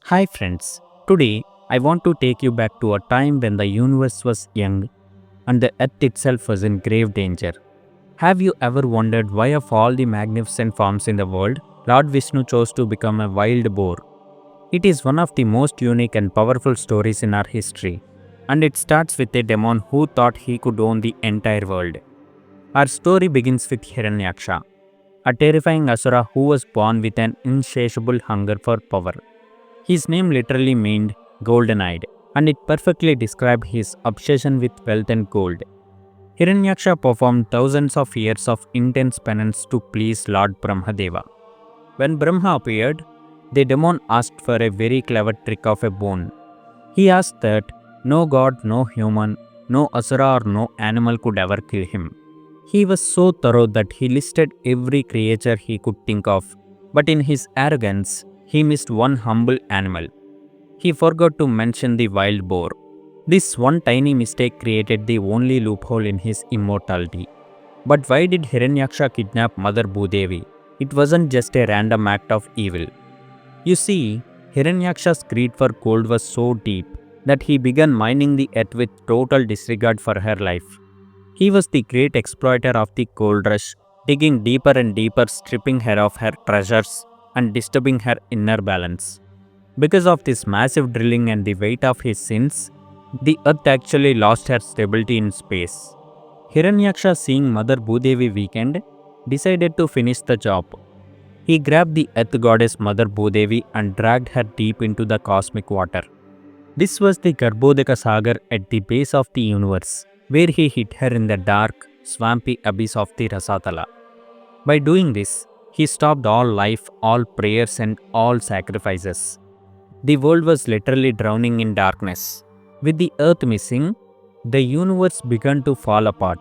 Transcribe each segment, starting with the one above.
Hi friends, today I want to take you back to a time when the universe was young and the earth itself was in grave danger. Have you ever wondered why of all the magnificent forms in the world, Lord Vishnu chose to become a wild boar? It is one of the most unique and powerful stories in our history, and it starts with a demon who thought he could own the entire world. Our story begins with Hiranyaksha, a terrifying asura who was born with an insatiable hunger for power. His name literally meant golden eyed, and it perfectly described his obsession with wealth and gold. Hiranyaksha performed thousands of years of intense penance to please Lord Brahmadeva. When Brahma appeared, the demon asked for a very clever trick of a boon. He asked that no god, no human, no asura or no animal could ever kill him. He was so thorough that he listed every creature he could think of, but in his arrogance, he missed one humble animal. He forgot to mention the wild boar. This one tiny mistake created the only loophole in his immortality. But why did Hiranyaksha kidnap Mother Bhudevi? It wasn't just a random act of evil. You see, Hiranyaksha's greed for gold was so deep that he began mining the earth with total disregard for her life. He was the great exploiter of the gold rush, digging deeper and deeper, stripping her of her treasures and disturbing her inner balance. Because of this massive drilling and the weight of his sins, the earth actually lost her stability in space. Hiranyaksha, seeing Mother Bhudevi weakened, decided to finish the job. He grabbed the earth goddess Mother Bhudevi and dragged her deep into the cosmic water. This was the Garbhodaka Sagar at the base of the universe, where he hid her in the dark, swampy abyss of the Rasatala. By doing this, he stopped all life, all prayers, and all sacrifices. The world was literally drowning in darkness. With the earth missing, the universe began to fall apart.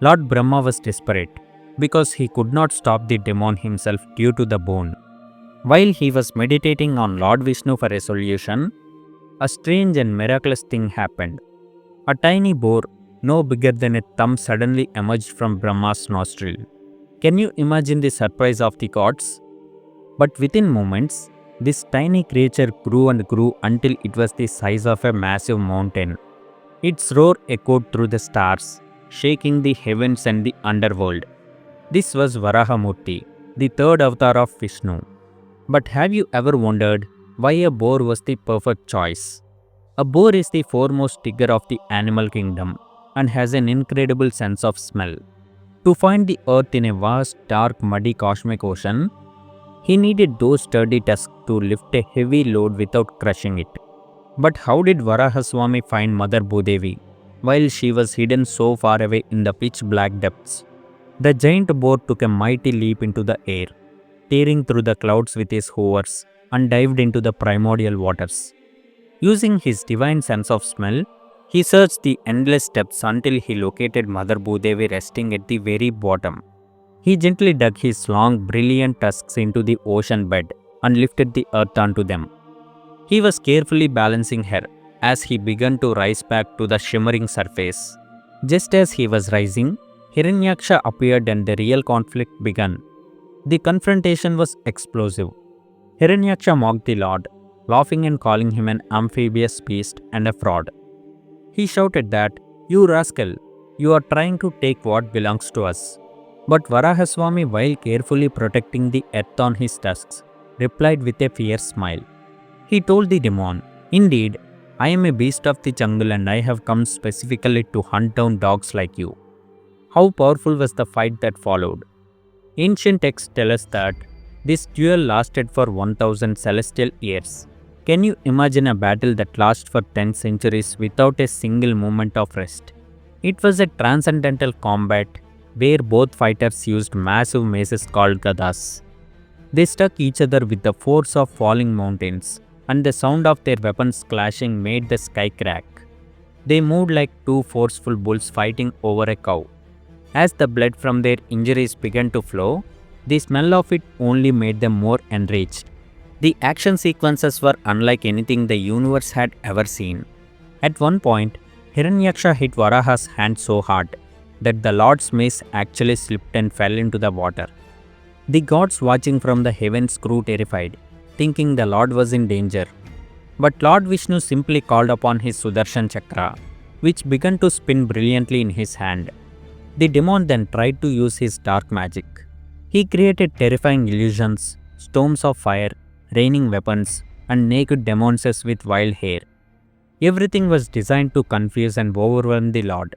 Lord Brahma was desperate because he could not stop the demon himself due to the boon. While he was meditating on Lord Vishnu for a solution, a strange and miraculous thing happened. A tiny boar, no bigger than a thumb, suddenly emerged from Brahma's nostril. Can you imagine the surprise of the gods? But within moments, this tiny creature grew and grew until it was the size of a massive mountain. Its roar echoed through the stars, shaking the heavens and the underworld. This was Varahamurti, the third avatar of Vishnu. But have you ever wondered why a boar was the perfect choice? A boar is the foremost tiger of the animal kingdom and has an incredible sense of smell. To find the earth in a vast, dark, muddy cosmic ocean, he needed those sturdy tusks to lift a heavy load without crushing it. But how did Varahaswamy find Mother Bhudevi while she was hidden so far away in the pitch black depths? The giant boar took a mighty leap into the air, tearing through the clouds with his hooves, and dived into the primordial waters. Using his divine sense of smell, he searched the endless depths until he located Mother Bhudevi resting at the very bottom. He gently dug his long, brilliant tusks into the ocean bed and lifted the earth onto them. He was carefully balancing her as he began to rise back to the shimmering surface. Just as he was rising, Hiranyaksha appeared and the real conflict began. The confrontation was explosive. Hiranyaksha mocked the Lord, laughing and calling him an amphibious beast and a fraud. He shouted that, "You rascal, you are trying to take what belongs to us." But Varahaswamy, while carefully protecting the earth on his tusks, replied with a fierce smile. He told the demon, "Indeed, I am a beast of the jungle and I have come specifically to hunt down dogs like you." How powerful was the fight that followed? Ancient texts tell us that this duel lasted for 1000 celestial years. Can you imagine a battle that lasted for 10 centuries without a single moment of rest? It was a transcendental combat where both fighters used massive maces called gadas. They struck each other with the force of falling mountains, and the sound of their weapons clashing made the sky crack. They moved like two forceful bulls fighting over a cow. As the blood from their injuries began to flow, the smell of it only made them more enraged. The action sequences were unlike anything the universe had ever seen. At one point, Hiranyaksha hit Varaha's hand so hard that the Lord's mace actually slipped and fell into the water. The gods watching from the heavens grew terrified, thinking the Lord was in danger, But Lord Vishnu simply called upon his Sudarshan Chakra, which began to spin brilliantly in his hand. The demon then tried to use his dark magic. He created terrifying illusions, storms of fire, raining weapons, and naked demons with wild hair. Everything was designed to confuse and overwhelm the Lord.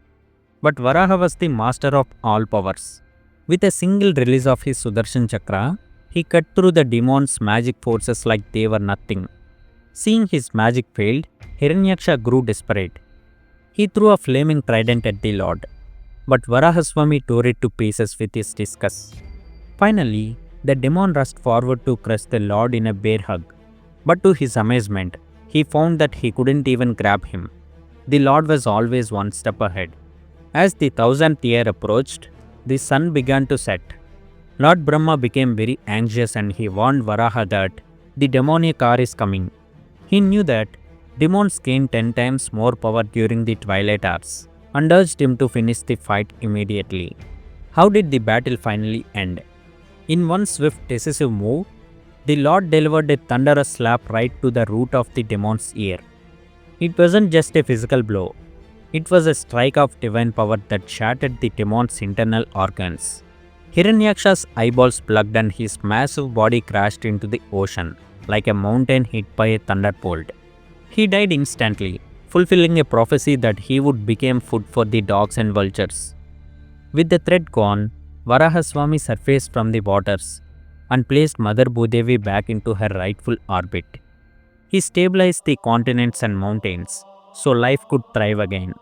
But Varaha was the master of all powers. With a single release of his Sudarshan Chakra, he cut through the demon's magic forces like they were nothing. Seeing his magic failed, Hiranyaksha grew desperate. He threw a flaming trident at the Lord, but Varahaswami tore it to pieces with his discus. Finally, the demon rushed forward to crush the Lord in a bear hug. But to his amazement, he found that he couldn't even grab him. The Lord was always one step ahead. As the 1000th year approached, the sun began to set. Lord Brahma became very anxious and he warned Varaha that the demoniac hour is coming. He knew that demons gain 10 times more power during the twilight hours and urged him to finish the fight immediately. How did the battle finally end? In one swift, decisive move, the Lord delivered a thunderous slap right to the root of the demon's ear. It wasn't just a physical blow. It was a strike of divine power that shattered the demon's internal organs. Hiranyaksha's eyeballs plugged and his massive body crashed into the ocean like a mountain hit by a thunderbolt. He died instantly, fulfilling a prophecy that he would become food for the dogs and vultures. With the threat gone, Varahaswami surfaced from the waters and placed Mother Bhudevi back into her rightful orbit. He stabilized the continents and mountains so life could thrive again.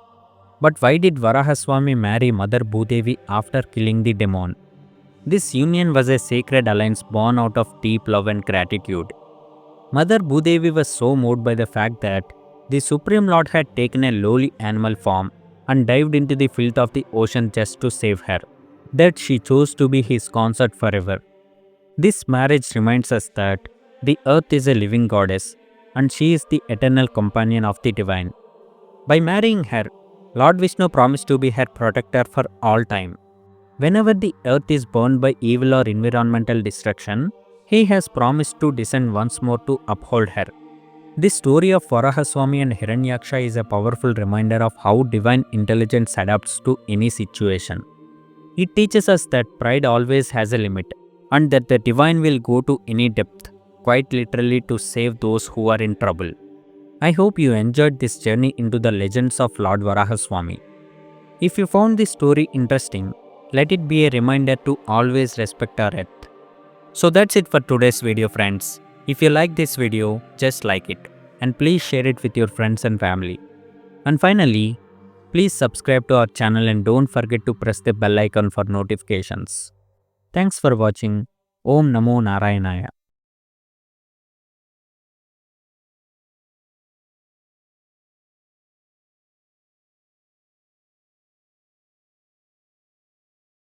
But why did Varahaswami marry Mother Bhudevi after killing the demon? This union was a sacred alliance born out of deep love and gratitude. Mother Bhudevi was so moved by the fact that the Supreme Lord had taken a lowly animal form and dived into the filth of the ocean just to save her, that she chose to be his consort forever. This marriage reminds us that the earth is a living goddess and she is the eternal companion of the divine. By marrying her, Lord Vishnu promised to be her protector for all time. Whenever the earth is burned by evil or environmental destruction, he has promised to descend once more to uphold her. This story of Varahaswami and Hiranyaksha is a powerful reminder of how divine intelligence adapts to any situation. It teaches us that pride always has a limit and that the divine will go to any depth, quite literally to save those who are in trouble. I hope you enjoyed this journey into the legends of Lord Varahaswami. If you found this story interesting, let it be a reminder to always respect our earth. So that's it for today's video, friends. If you like this video, just like it and please share it with your friends and family. And finally, please subscribe to our channel and don't forget to press the bell icon for notifications. Thanks for watching. Om Namo Narayanaya.